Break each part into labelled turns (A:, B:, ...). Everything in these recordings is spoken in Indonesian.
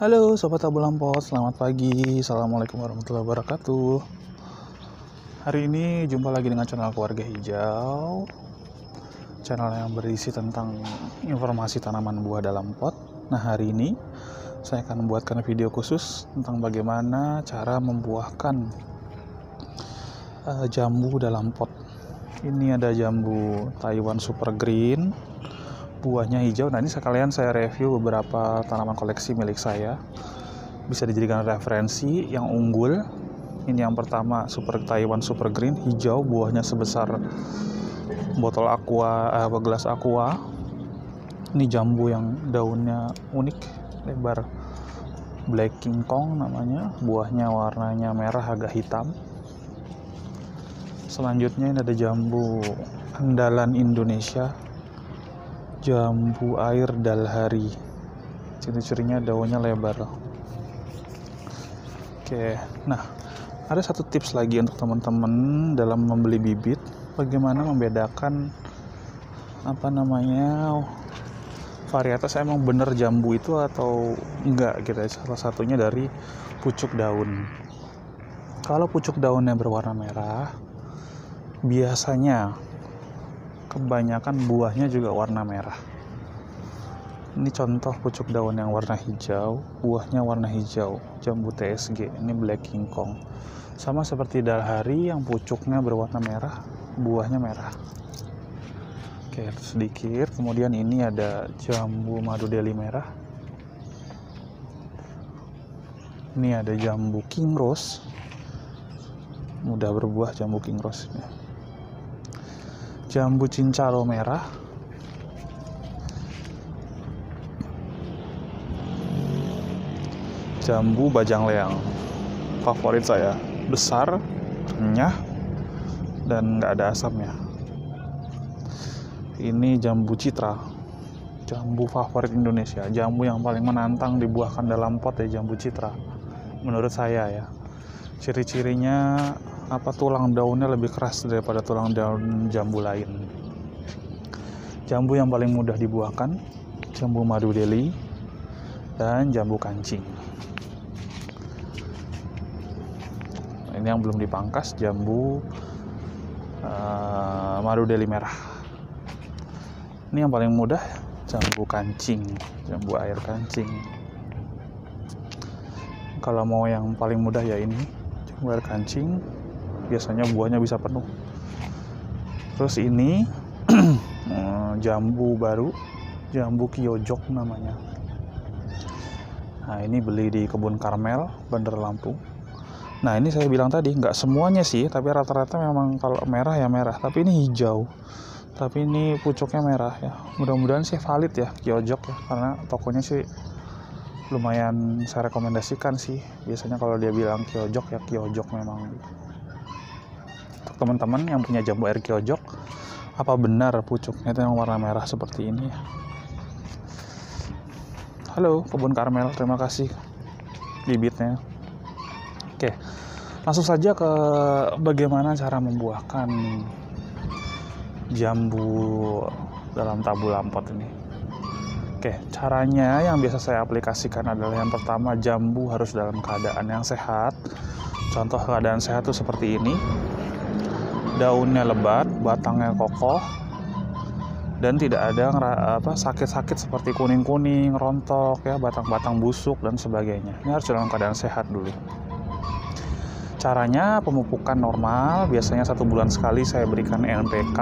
A: Halo Sobat Tabu Lampot, selamat pagi. Assalamualaikum warahmatullahi wabarakatuh. Hari ini jumpa lagi dengan channel Keluarga Hijau, channel yang berisi tentang informasi tanaman buah dalam pot. Nah, hari ini saya akan membuatkan video khusus tentang bagaimana cara membuahkan jambu dalam pot. Ini ada jambu Taiwan Super Green, buahnya hijau. Nah, ini sekalian saya review beberapa tanaman koleksi milik saya, bisa dijadikan referensi yang unggul. Ini yang pertama, Taiwan Super Green, hijau, buahnya sebesar botol aqua, gelas aqua. Ini jambu yang daunnya unik, lebar, Black King Kong namanya. Buahnya warnanya merah agak hitam. Selanjutnya ini ada jambu andalan Indonesia, jambu air dalhari. Ciri-cirinya daunnya lebar. Oke, nah ada satu tips lagi untuk teman-teman dalam membeli bibit, bagaimana membedakan varietas emang bener jambu itu atau enggak gitu ya. Salah satunya dari pucuk daun. Kalau pucuk daunnya berwarna merah, biasanya kebanyakan buahnya juga warna merah. Ini contoh pucuk daun yang warna hijau, buahnya warna hijau, jambu TSG. Ini Black King Kong. Sama seperti dalhari yang pucuknya berwarna merah, buahnya merah. Oke, sedikit. Kemudian ini ada jambu madu Delhi merah. Ini ada jambu King Rose. Mudah berbuah jambu King Rose ini. Jambu cincalo merah, jambu bajang leang, favorit saya, besar, renyah, dan nggak ada asamnya. Ini jambu citra, jambu favorit Indonesia, jambu yang paling menantang dibuahkan dalam pot ya, jambu citra, menurut saya ya. Ciri-cirinya tulang daunnya lebih keras daripada tulang daun jambu lain. Jambu yang paling mudah dibuahkan, jambu madu Delhi dan jambu kancing. Ini yang belum dipangkas, jambu madu Delhi merah. Ini yang paling mudah, jambu kancing, jambu air kancing. Kalau mau yang paling mudah ya ini, jambu air kancing. Biasanya buahnya bisa penuh. Terus ini jambu baru, jambu Kyojok namanya. Nah, ini beli di Kebun Karmel, Bandar Lampung. Nah, ini saya bilang tadi nggak semuanya sih, tapi rata-rata memang kalau merah ya merah. Tapi ini hijau, tapi ini pucuknya merah ya. Mudah-mudahan sih valid ya Kyojok ya, karena tokonya sih lumayan saya rekomendasikan sih. Biasanya kalau dia bilang Kyojok ya Kyojok memang. Untuk teman-teman yang punya jambu air Kyojok, apa benar pucuknya itu yang warna merah seperti ini ya? Halo Kebun Karmel, terima kasih bibitnya. Oke, langsung saja ke bagaimana cara membuahkan jambu dalam tabu lampot ini. Oke, caranya yang biasa saya aplikasikan adalah yang pertama, jambu harus dalam keadaan yang sehat. Contoh keadaan sehat itu seperti ini. Daunnya lebat, batangnya kokoh, dan tidak ada sakit-sakit seperti kuning-kuning, rontok ya, batang-batang busuk dan sebagainya. Ini harus dalam keadaan sehat dulu. Caranya pemupukan normal, biasanya 1 bulan sekali saya berikan NPK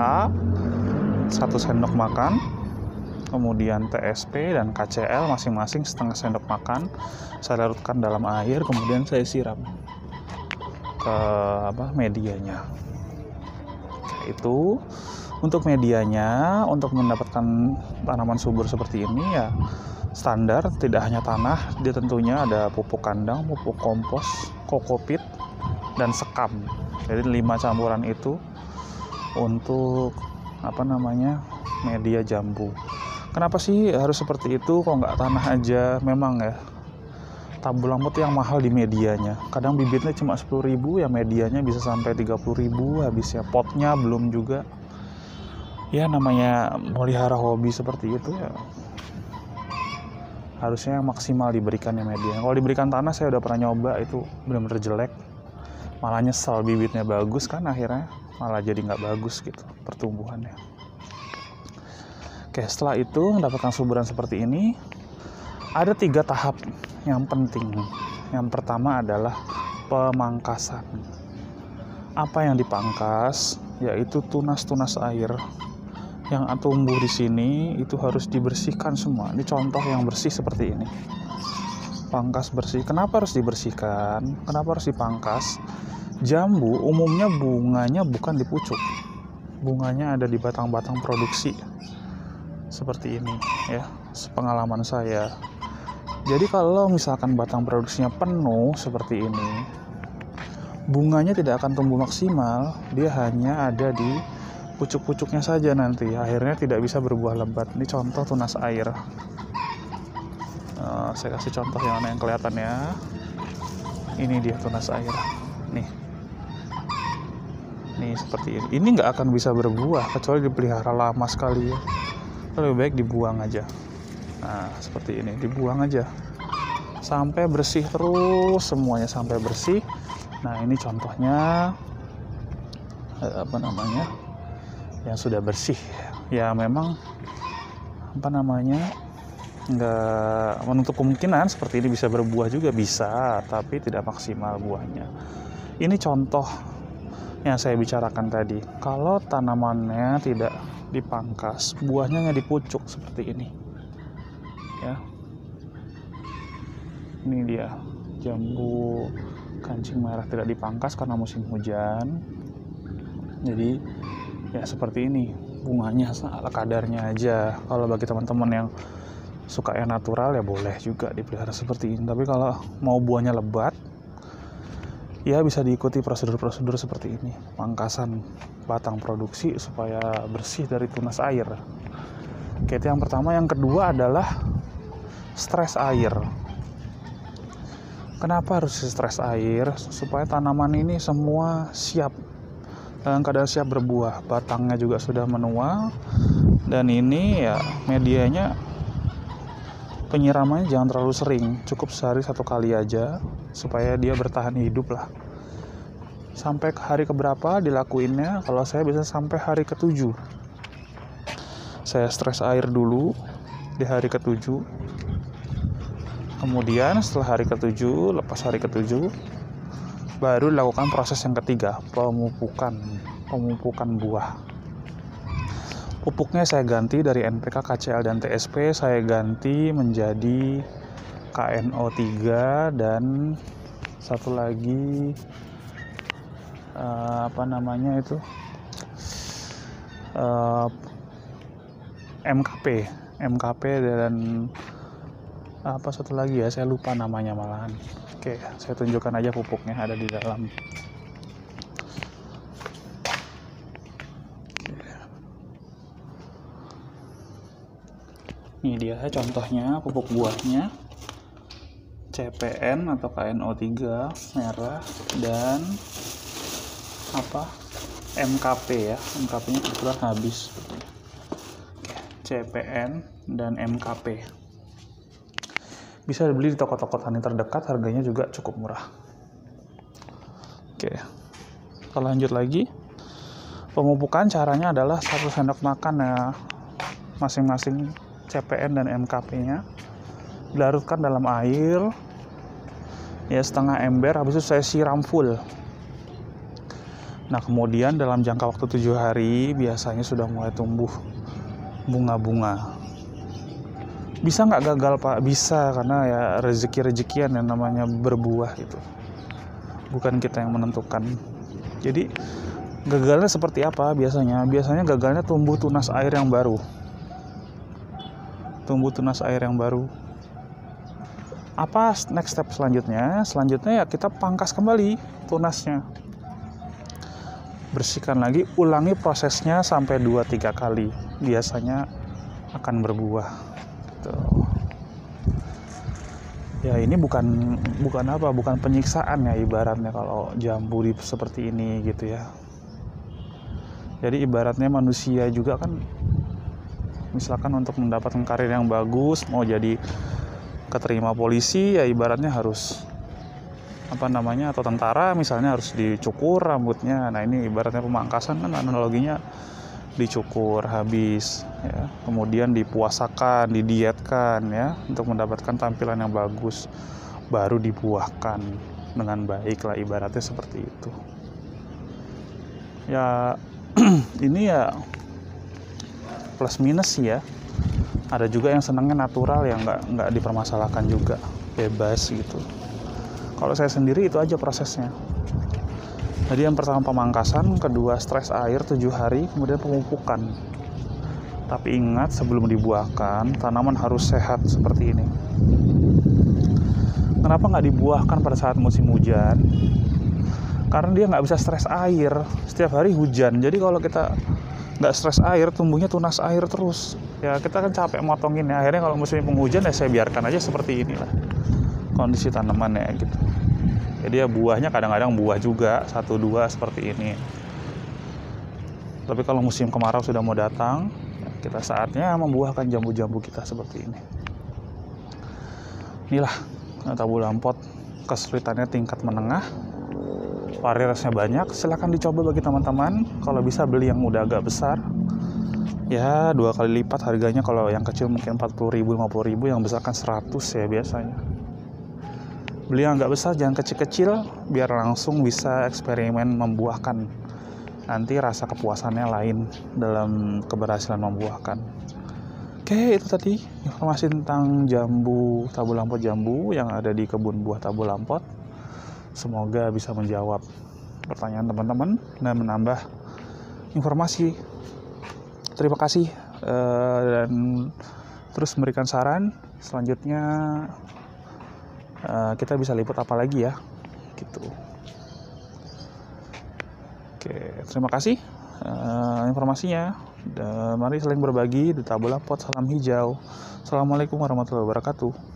A: 1 sendok makan, kemudian TSP dan KCL masing-masing setengah sendok makan. Saya larutkan dalam air, kemudian saya siram ke medianya. Itu untuk medianya. Untuk mendapatkan tanaman subur seperti ini ya standar, tidak hanya tanah, dia tentunya ada pupuk kandang, pupuk kompos, kokopit, dan sekam. Jadi 5 campuran itu untuk media jambu. Kenapa sih harus seperti itu? Kok nggak tanah aja? Memang ya, tabu lampot yang mahal di medianya. Kadang bibitnya cuma 10.000 ya, medianya bisa sampai 30.000 habisnya. Potnya belum juga. Ya namanya melihara hobi seperti itu ya, harusnya maksimal diberikannya media. Kalau diberikan tanah, saya udah pernah nyoba, itu benar-benar jelek, malah nyesel. Bibitnya bagus kan, akhirnya malah jadi nggak bagus gitu pertumbuhannya. Oke, setelah itu mendapatkan suburan seperti ini, ada 3 tahap yang penting. Yang pertama adalah pemangkasan. Apa yang dipangkas? Yaitu tunas-tunas air yang tumbuh di sini, itu harus dibersihkan semua. Ini contoh yang bersih seperti ini. Pangkas bersih. Kenapa harus dibersihkan? Kenapa harus dipangkas? Jambu umumnya bunganya bukan di pucuk. Bunganya ada di batang-batang produksi. Seperti ini ya, sepengalaman saya. Jadi kalau misalkan batang produksinya penuh seperti ini, bunganya tidak akan tumbuh maksimal, dia hanya ada di pucuk-pucuknya saja nanti, akhirnya tidak bisa berbuah lebat. Ini contoh tunas air. Saya kasih contoh yang mana yang kelihatan ya. Ini dia tunas air. Nih seperti ini. Ini nggak akan bisa berbuah kecuali dipelihara lama sekali ya. Lebih baik dibuang aja. Nah seperti ini, dibuang aja sampai bersih terus, semuanya sampai bersih. Nah ini contohnya yang sudah bersih ya. Memang nggak menutup kemungkinan seperti ini bisa berbuah juga, bisa, tapi tidak maksimal buahnya. Ini contoh yang saya bicarakan tadi. Kalau tanamannya tidak dipangkas, buahnya hanya dipucuk seperti ini ya. Ini dia jambu kancing merah tidak dipangkas karena musim hujan. Jadi ya seperti ini, bunganya ala kadarnya aja. Kalau bagi teman-teman yang suka yang natural ya boleh juga dipelihara seperti ini. Tapi kalau mau buahnya lebat, ya bisa diikuti prosedur-prosedur seperti ini. Pangkasan batang produksi supaya bersih dari tunas air. Oke, itu yang pertama. Yang kedua adalah stres air. Kenapa harus stres air? Supaya tanaman ini semua siap, dalam keadaan siap berbuah. Batangnya juga sudah menua, dan ini ya medianya, penyiramannya jangan terlalu sering, cukup sehari 1 kali aja supaya dia bertahan hidup lah. Sampai hari keberapa dilakuinnya? Kalau saya bisa sampai hari ke-7. Saya stres air dulu di hari ke-7. Kemudian setelah hari ke-7, lepas hari ke-7, baru dilakukan proses yang ketiga, pemupukan buah. Pupuknya saya ganti dari NPK, KCL, dan TSP, saya ganti menjadi KNO3 dan satu lagi MKP dan satu lagi ya, saya lupa namanya malahan. Oke, saya tunjukkan aja pupuknya ada di dalam. Ini dia contohnya pupuk buahnya, CPN atau KNO3 merah, dan MKP ya. MKP-nya kebetulan habis. CPN dan MKP. Bisa dibeli di toko-toko tani terdekat, harganya juga cukup murah. Oke, kita lanjut lagi. Pemupukan caranya adalah 1 sendok makan ya, masing-masing CPN dan MKP-nya. Dilarutkan dalam air ya setengah ember, habis itu saya siram full. Nah kemudian dalam jangka waktu 7 hari biasanya sudah mulai tumbuh bunga-bunga. Bisa nggak gagal Pak? Bisa, karena ya rezeki-rezekian yang namanya berbuah itu. Bukan kita yang menentukan. Jadi gagalnya seperti apa biasanya? Biasanya gagalnya tumbuh tunas air yang baru. Apa next step selanjutnya? Selanjutnya ya kita pangkas kembali tunasnya. Bersihkan lagi, ulangi prosesnya sampai 2-3 kali. Biasanya akan berbuah. Ya ini bukan penyiksaan ya ibaratnya kalau jambu seperti ini gitu ya. Jadi ibaratnya manusia juga kan, misalkan untuk mendapatkan karir yang bagus, mau jadi keterima polisi ya ibaratnya harus atau tentara misalnya harus dicukur rambutnya. Nah ini ibaratnya pemangkasan kan analoginya dicukur habis ya, kemudian dipuasakan, didietkan ya untuk mendapatkan tampilan yang bagus, baru dibuahkan dengan baik lah, ibaratnya seperti itu ya. Ini ya plus minus sih ya. Ada juga yang senangnya natural, yang nggak dipermasalahkan juga, bebas gitu. Kalau saya sendiri itu aja prosesnya. Jadi yang pertama pemangkasan, kedua stres air 7 hari, kemudian pemupukan. Tapi ingat, sebelum dibuahkan, tanaman harus sehat seperti ini. Kenapa nggak dibuahkan pada saat musim hujan? Karena dia nggak bisa stres air, setiap hari hujan. Jadi kalau kita nggak stres air, tumbuhnya tunas air terus. Ya kita kan capek motongin ya. Akhirnya kalau musim penghujan ya saya biarkan aja seperti inilah kondisi tanaman ya gitu. Jadi ya buahnya kadang-kadang buah juga 1-2 seperti ini. Tapi kalau musim kemarau sudah mau datang, kita saatnya membuahkan jambu-jambu kita seperti ini. Inilah tabu lampot, kesulitannya tingkat menengah, varietasnya banyak. Silahkan dicoba bagi teman-teman. Kalau bisa beli yang udah agak besar, ya 2 kali lipat harganya. Kalau yang kecil mungkin 40.000, 50.000, yang besar kan 100 ya biasanya. Beli yang agak besar, jangan kecil-kecil, biar langsung bisa eksperimen membuahkan. Nanti rasa kepuasannya lain dalam keberhasilan membuahkan. Oke, itu tadi informasi tentang jambu, tabu lampot jambu yang ada di kebun buah tabu lampot. Semoga bisa menjawab pertanyaan teman-teman dan menambah informasi. Terima kasih dan terus memberikan saran. Selanjutnya kita bisa liput apa lagi ya gitu. Oke, terima kasih informasinya. Dan mari saling berbagi di tabu lampot. Salam hijau. Assalamualaikum warahmatullahi wabarakatuh.